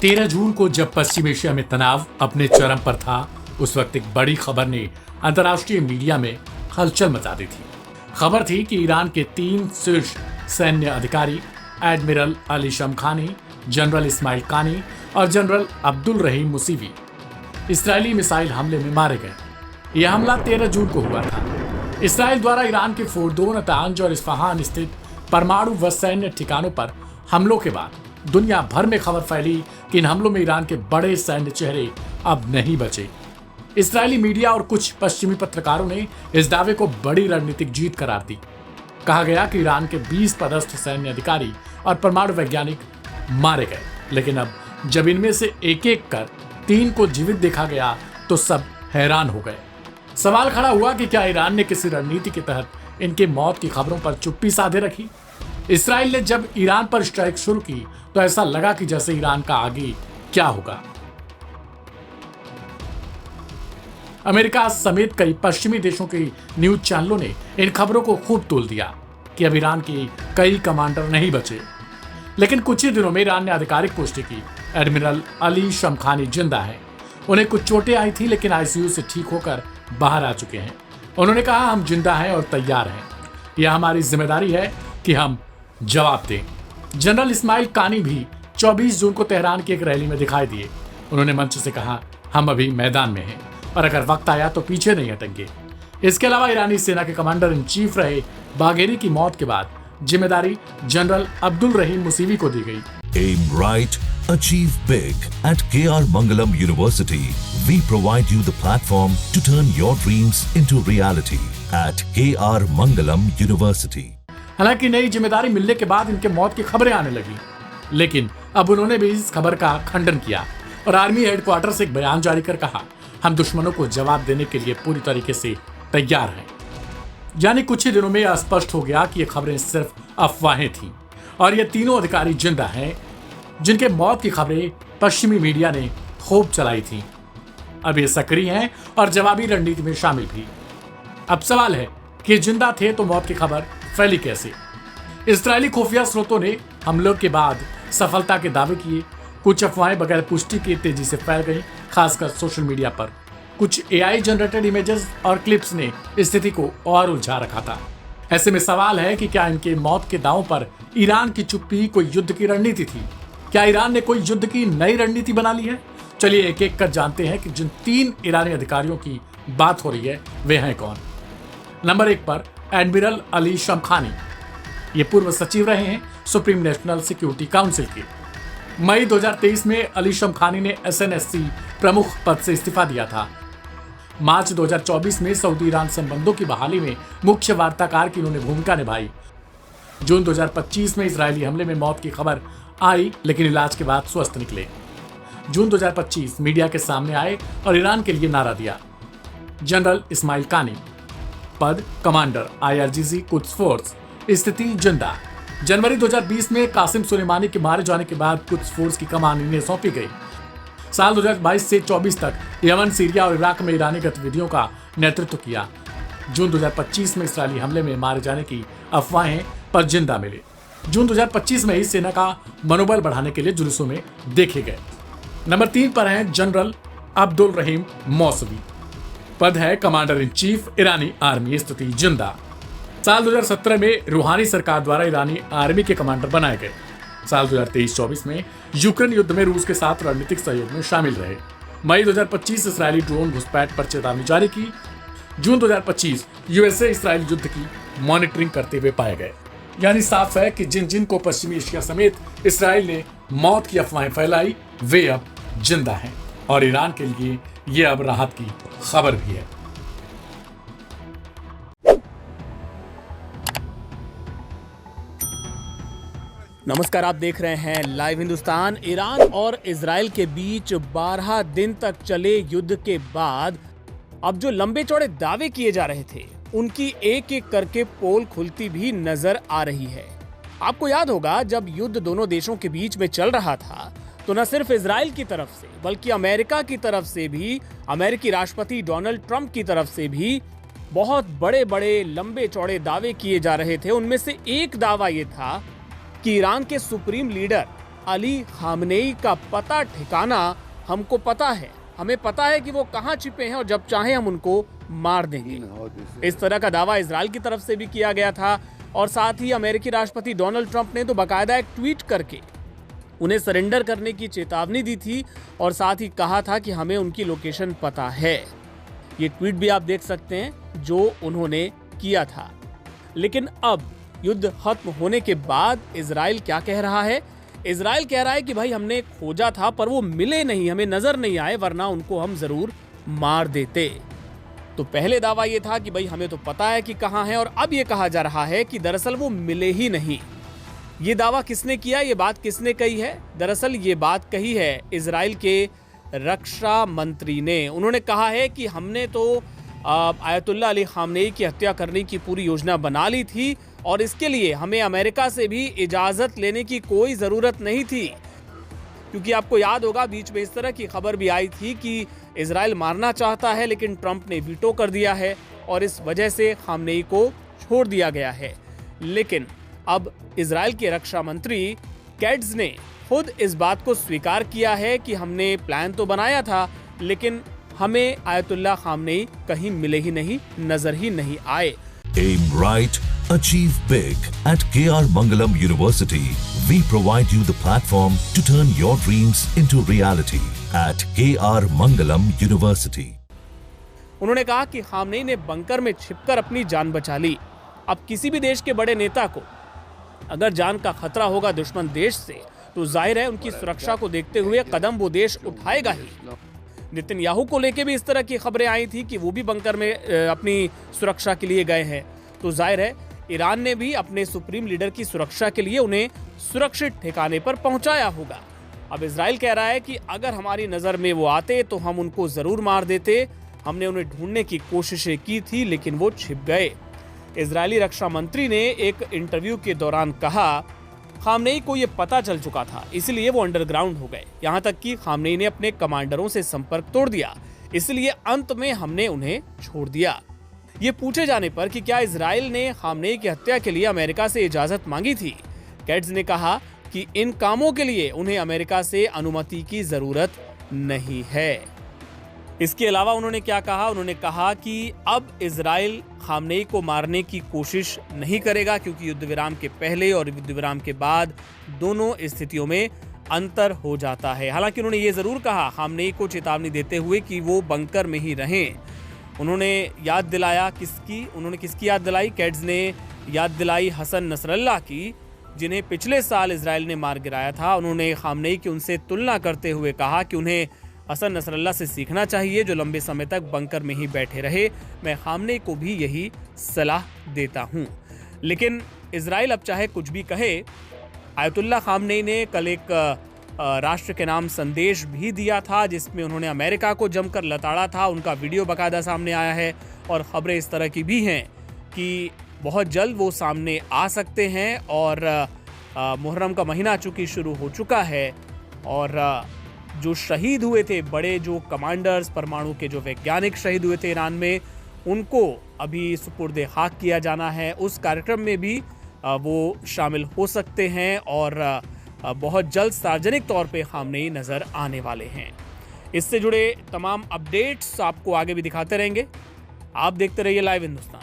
13 जून को जब पश्चिम एशिया में तनाव अपने चरम पर था, उस वक्त एक बड़ी खबर ने अंतर्राष्ट्रीय मीडिया में हलचल मचा दी थी। खबर थी कि ईरान के 3 शीर्ष सैन्य अधिकारी admiral Ali Shamkhani, general Ismail Qaani और जनरल अब्दुल रहीम मुसीवी इस्राएली मिसाइल हमले में मारे गए। यह हमला 13 जून को हुआ था। इसराइल द्वारा ईरान के फोर्दो, नतांज और इस्फहान स्थित परमाणु व सैन्य ठिकानों पर हमलों के बाद दुनिया भर में खबर फैली कि इन हमलों में ईरान के बड़े सैन्य चेहरे अब नहीं बचे। इस्राएली मीडिया और कुछ पश्चिमी पत्रकारों ने इस दावे को बड़ी रणनीतिक जीत करार दी। कहा गया कि ईरान के 20 पदस्थ सैन्य अधिकारी और परमाणु वैज्ञानिक मारे गए, लेकिन अब जब इनमें से एक एक कर 3 को जीवित देखा गया तो सब हैरान हो गए। सवाल खड़ा हुआ कि क्या ईरान ने किसी रणनीति के तहत इनके मौत की खबरों पर चुप्पी साधे रखी। इसराइल ने जब ईरान पर स्ट्राइक शुरू की तो ऐसा लगा कि जैसे ईरान का आगे क्या होगा। अमेरिका समेत कई पश्चिमी देशों के न्यूज चैनलों ने इन खबरों को खूब तोल दिया कि अब ईरान के कई कमांडर नहीं बचे। लेकिन कुछ ही दिनों में ईरान ने आधिकारिक पुष्टि की एडमिरल अली शमखानी जिंदा है। उन्हें कुछ चोटें आई थी, लेकिन आईसीयू से ठीक होकर बाहर आ चुके हैं। उन्होंने कहा, हम जिंदा हैं और तैयार हैं। यह हमारी जिम्मेदारी है कि हम जवाब दें। जनरल इस्माइल कानी भी 24 जून को तेहरान की एक रैली में दिखाई दिए। उन्होंने मंच से कहा, हम अभी मैदान में हैं और अगर वक्त आया तो पीछे नहीं हटेंगे। इसके अलावा ईरानी सेना के कमांडर इन चीफ रहे बाघेरी की मौत के बाद जिम्मेदारी जनरल अब्दुल रहीम मुसीवी को दी गई। Aim right, achieve big. At KR Mangalam University, we provide you the platform to turn your dreams into reality. At KR Mangalam University. हालांकि नई जिम्मेदारी मिलने के बाद इनके मौत की खबरें आने लगी, लेकिन अब उन्होंने भी इस खबर का खंडन किया और आर्मी हेडक्वार्टर से एक बयान जारी कर कहा, हम दुश्मनों को जवाब देने के लिए पूरी तरीके से तैयार हैं। यानी कुछ ही दिनों में यह स्पष्ट हो गया कि ये खबरें सिर्फ अफवाहें थीं और ये तीनों अधिकारी जिंदा हैं जिनके मौत की खबरें पश्चिमी मीडिया ने खूब चलाई थीं। अब ये सक्रिय हैं और जवाबी रणनीति में शामिल भी। अब सवाल है कि जिंदा थे तो मौत की खबर फैली कैसे। इस्राएली खुफिया स्रोतों ने हमलों के बाद सफलता के दावे किए। कुछ अफवाहें बगैर पुष्टि के तेजी से फैल गई, खासकर सोशल मीडिया पर। कुछ एआई जनरेटेड इमेजेस और क्लिप्स ने स्थिति को और उलझा रखा था। ऐसे में सवाल है कि क्या इनके मौत के दावों पर ईरान की चुप्पी कोई युद्ध की रणनीति थी? क्या ईरान ने कोई युद्ध की नई रणनीति बना ली है? चलिए एक एक कर जानते हैं कि जिन 3 ईरानी अधिकारियों की बात हो रही है वे हैं कौन। नंबर 1 पर एडमिरल अली शमखानी। ये पूर्व सचिव रहे हैं सुप्रीम नेशनल सिक्योरिटी काउंसिल के। मई 2023 में अली शमखानी ने एसएनएससी प्रमुख पद से इस्तीफा दिया था। मार्च 2024 में सऊदी ईरान संबंधों की बहाली में मुख्य वार्ताकार की उन्होंने भूमिका निभाई। जून 2025 में इजरायली हमले में मौत की खबर आई, लेकिन इलाज के बाद स्वस्थ निकले। जून 2025 मीडिया के सामने आए और ईरान के लिए नारा दिया। जनरल इस्माइल कानी, पद कमांडर आईआरजीसी कुद्स फोर्स, स्थिति जिंदा। जनवरी 2020 में कासिम सुलेमानी के मारे जाने के बाद कुद्स फोर्स की कमान इन्हें सौंपी गई। साल 2022 से 24 तक यमन, सीरिया और इराक में ईरानी गतिविधियों का नेतृत्व किया। जून 2025 में इस्राएली हमले में मारे जाने की अफवाहें पर जिंदा मिले। जून 2025 में ही सेना का मनोबल बढ़ाने के लिए जुलूसों में देखे गए। नंबर 3 पर हैं जनरल अब्दुल रहीम मौसवी, पद है commander in chief Irani army, स्थिति जिंदा। साल 2017 में रूहानी सरकार द्वारा ईरानी आर्मी के कमांडर बनाए गए। साल 2023-24 में यूक्रेन युद्ध में रूस के साथ रणनीतिक सहयोग में शामिल रहे। मई 2025 इसराइली ड्रोन घुसपैठ पर चेतावनी जारी की। जून 2025 यूएसए इसराइल युद्ध की मॉनिटरिंग करते हुए पाए गए। यानी साफ है कि जिन जिन को पश्चिमी एशिया समेत इसराइल ने मौत की अफवाहें फैलाई वे अब जिंदा हैं और ईरान के लिए ये अब राहत की खबर भी है। नमस्कार, आप देख रहे हैं लाइव हिंदुस्तान। ईरान और इजराइल के बीच 12 दिन तक चले युद्ध के बाद अब जो लंबे चौड़े दावे किए जा रहे थे उनकी एक एक करके पोल खुलती भी नजर आ रही है। आपको याद होगा जब युद्ध दोनों देशों के बीच में चल रहा था तो न सिर्फ इजराइल की तरफ से बल्कि अमेरिका की तरफ से भी, अमेरिकी राष्ट्रपति डोनाल्ड ट्रंप की तरफ से भी बहुत बड़े बड़े लंबे चौड़े दावे किए जा रहे थे। उनमें से एक दावा यह था कि ईरान के सुप्रीम लीडर अली खामनेई का पता ठिकाना हमको पता है, हमें पता है कि वो कहाँ छिपे हैं और जब चाहे हम उनको मार देंगे। इस तरह का दावा इजराइल की तरफ से भी किया गया था और साथ ही अमेरिकी राष्ट्रपति डोनाल्ड ट्रंप ने तो बाकायदा एक ट्वीट करके उन्हें सरेंडर करने की चेतावनी दी थी और साथ ही कहा था कि हमें उनकी लोकेशन पता है। ये ट्वीट भी आप देख सकते हैं जो उन्होंने किया था। लेकिन अब युद्ध खत्म होने के बाद इजराइल क्या कह रहा है? इजराइल कह रहा है कि भाई हमने खोजा था पर वो मिले नहीं, हमें नजर नहीं आए, वरना उनको हम जरूर मार देते। तो पहले दावा ये था कि भाई हमें तो पता है कि कहां है, और अब ये कहा जा रहा है कि दरअसल वो मिले ही नहीं। ये दावा किसने किया, ये बात किसने कही है? दरअसल ये बात कही है इजराइल के रक्षा मंत्री ने। उन्होंने कहा है कि हमने तो आयतुल्लाह अली खामनेई की हत्या करने की पूरी योजना बना ली थी और इसके लिए हमें अमेरिका से भी इजाजत लेने की कोई जरूरत नहीं थी, क्योंकि आपको याद होगा बीच में इस तरह की खबर भी आई थी कि इजराइल मारना चाहता है लेकिन ट्रंप ने वीटो कर दिया है और इस वजह से खामनेई को छोड़ दिया गया है। लेकिन अब इजराइल के रक्षा मंत्री कैट्ज ने खुद इस बात को स्वीकार किया है कि हमने प्लान तो बनाया था लेकिन हमें आयतुल्लाह खामनेई कहीं मिले ही नहीं, नजर ही नहीं आए। Aim right, achieve big. At KR Mangalam University, we provide you the platform to turn your dreams into reality. At KR Mangalam University. उन्होंने कहा कि खामनेई ने बंकर में छिपकर अपनी जान बचा ली। अब किसी भी देश के बड़े नेता को अगर जान का खतरा होगा दुश्मन देश से, तो जाहिर है उनकी सुरक्षा को देखते हुए कदम वो देश उठाएगा ही। नेतन्याहू को लेके भी इस तरह की खबरें आई थी कि वो भी बंकर में अपनी सुरक्षा के लिए गए हैं। तो जाहिर है ईरान ने भी अपने सुप्रीम लीडर की सुरक्षा के लिए उन्हें सुरक्षित ठिकाने पर पहुंचाया होगा। अब इजराइल कह रहा है कि अगर हमारी नजर में वो आते तो हम उनको जरूर मार देते। हमने उन्हें ढूंढने की कोशिशें की थी लेकिन वो छिप गए। इजरायली रक्षा मंत्री ने एक इंटरव्यू के दौरान कहा, खामनेई को ये पता चल चुका था इसलिए वो अंडरग्राउंड हो गए। यहाँ तक कि खामनेई ने अपने कमांडरों से संपर्क तोड़ दिया, इसलिए अंत में हमने उन्हें छोड़ दिया। ये पूछे जाने पर कि क्या इजराइल ने खामनेई की हत्या के लिए अमेरिका से इजाजत मांगी थी, कैट्ज ने कहा कि इन कामों के लिए उन्हें अमेरिका से अनुमति की जरूरत नहीं है। इसके अलावा उन्होंने क्या कहा? उन्होंने कहा कि अब इजराइल खामनेई को मारने की कोशिश नहीं करेगा क्योंकि युद्ध विराम के पहले और युद्ध विराम के बाद दोनों स्थितियों में अंतर हो जाता है। हालांकि उन्होंने ये जरूर कहा खामनेई को चेतावनी देते हुए कि वो बंकर में ही रहें। उन्होंने याद दिलाया किसकी याद दिलाई? कैट्ज ने याद दिलाई हसन नसरल्लाह की, जिन्हें पिछले साल इजराइल ने मार गिराया था। उन्होंने खामनेई की उनसे तुलना करते हुए कहा कि उन्हें हसन नसरल्लाह से सीखना चाहिए जो लंबे समय तक बंकर में ही बैठे रहे। मैं खामनेई को भी यही सलाह देता हूं। लेकिन इजराइल अब चाहे कुछ भी कहे, आयतुल्लाह खामनेई ने कल एक राष्ट्र के नाम संदेश भी दिया था जिसमें उन्होंने अमेरिका को जमकर लताड़ा था। उनका वीडियो बाकायदा सामने आया है और खबरें इस तरह की भी हैं कि बहुत जल्द वो सामने आ सकते हैं। और मुहर्रम का महीना चूंकि शुरू हो चुका है और जो शहीद हुए थे, बड़े जो कमांडर्स, परमाणु के जो वैज्ञानिक शहीद हुए थे ईरान में, उनको अभी सुपुर्दे खाक किया जाना है। उस कार्यक्रम में भी वो शामिल हो सकते हैं और बहुत जल्द सार्वजनिक तौर पे खामनेई नजर आने वाले हैं। इससे जुड़े तमाम अपडेट्स आपको आगे भी दिखाते रहेंगे। आप देखते रहिए लाइव हिंदुस्तान।